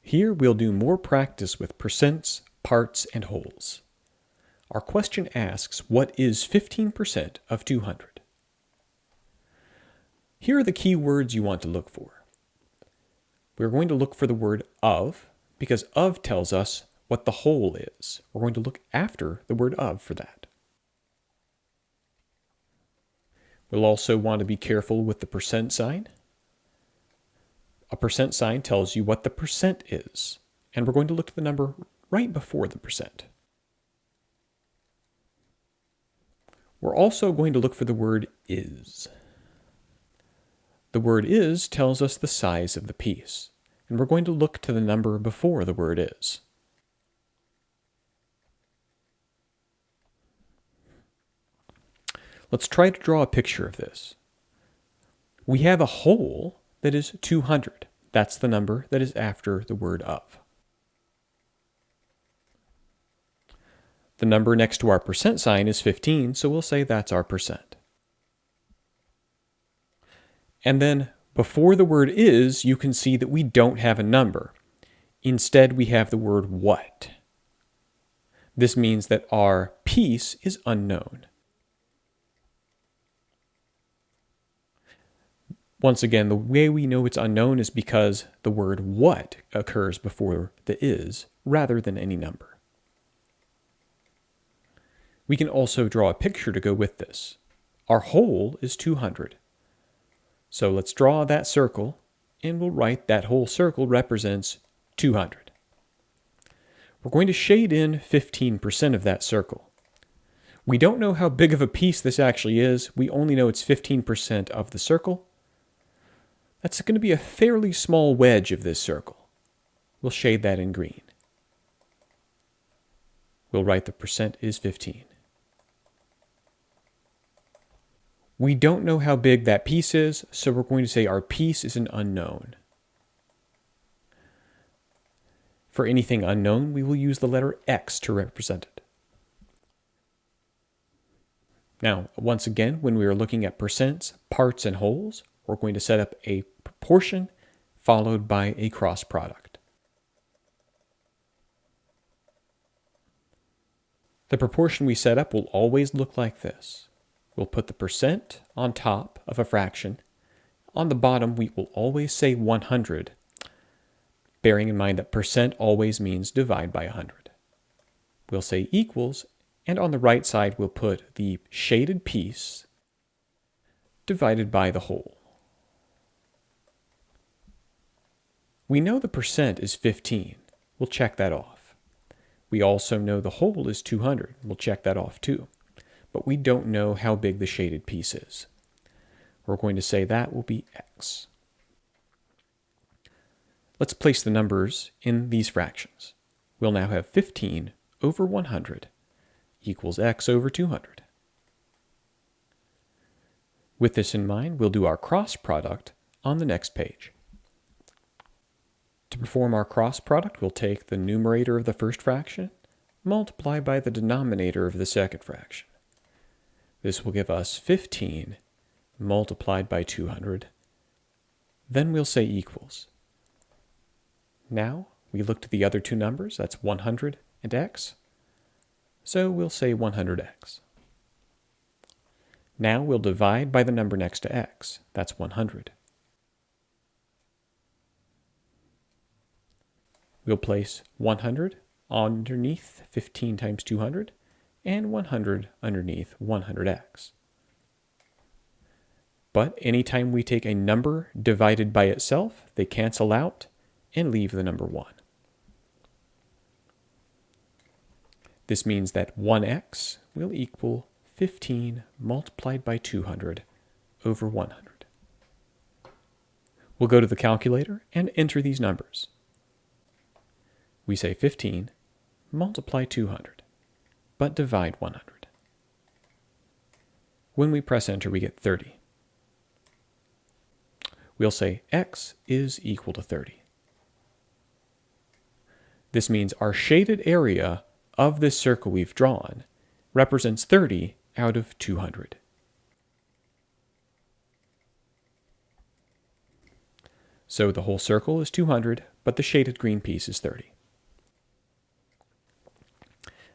Here we'll do more practice with percents, parts, and wholes. Our question asks, what is 15% of 200? Here are the key words you want to look for. We're going to look for the word of, because of tells us what the whole is. We're going to look after the word of for that. We'll also want to be careful with the percent sign. A percent sign tells you what the percent is, and we're going to look at the number right before the percent. We're also going to look for the word is. The word is tells us the size of the piece, and we're going to look to the number before the word is. Let's try to draw a picture of this. We have a whole that is 200. That's the number that is after the word of. The number next to our percent sign is 15, so we'll say that's our percent. And then before the word is, you can see that we don't have a number. Instead, we have the word what. This means that our piece is unknown. Once again, the way we know it's unknown is because the word what occurs before the is, rather than any number. We can also draw a picture to go with this. Our whole is 200. So let's draw that circle, and we'll write that whole circle represents 200. We're going to shade in 15% of that circle. We don't know how big of a piece this actually is. We only know it's 15% of the circle. That's going to be a fairly small wedge of this circle. We'll shade that in green. We'll write the percent is 15. We don't know how big that piece is, so we're going to say our piece is an unknown. For anything unknown, we will use the letter X to represent it. Now, once again, when we are looking at percents, parts, and wholes, we're going to set up a proportion followed by a cross product. The proportion we set up will always look like this. We'll put the percent on top of a fraction. On the bottom, we will always say 100, bearing in mind that percent always means divide by 100. We'll say equals, and on the right side, we'll put the shaded piece divided by the whole. We know the percent is 15. We'll check that off. We also know the whole is 200. We'll check that off too. But we don't know how big the shaded piece is. We're going to say that will be X. Let's place the numbers in these fractions. We'll now have 15 over 100 equals X over 200. With this in mind, we'll do our cross product on the next page. To perform our cross product, we'll take the numerator of the first fraction, multiply by the denominator of the second fraction. This will give us 15 multiplied by 200. Then we'll say equals. Now we look to the other two numbers, that's 100 and X. So we'll say 100X. Now we'll divide by the number next to X, that's 100. We'll place 100 underneath 15 times 200 and 100 underneath 100x. But anytime we take a number divided by itself, they cancel out and leave the number 1. This means that 1x will equal 15 multiplied by 200 over 100. We'll go to the calculator and enter these numbers. We say 15 multiply 200, but divide 100. When we press enter, we get 30. We'll say x is equal to 30. This means our shaded area of this circle we've drawn represents 30 out of 200. So the whole circle is 200, but the shaded green piece is 30.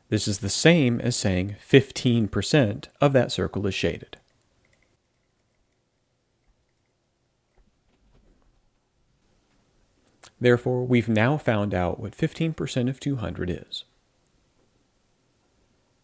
This is the same as saying 15% of that circle is shaded. Therefore, we've now found out what 15% of 200 is.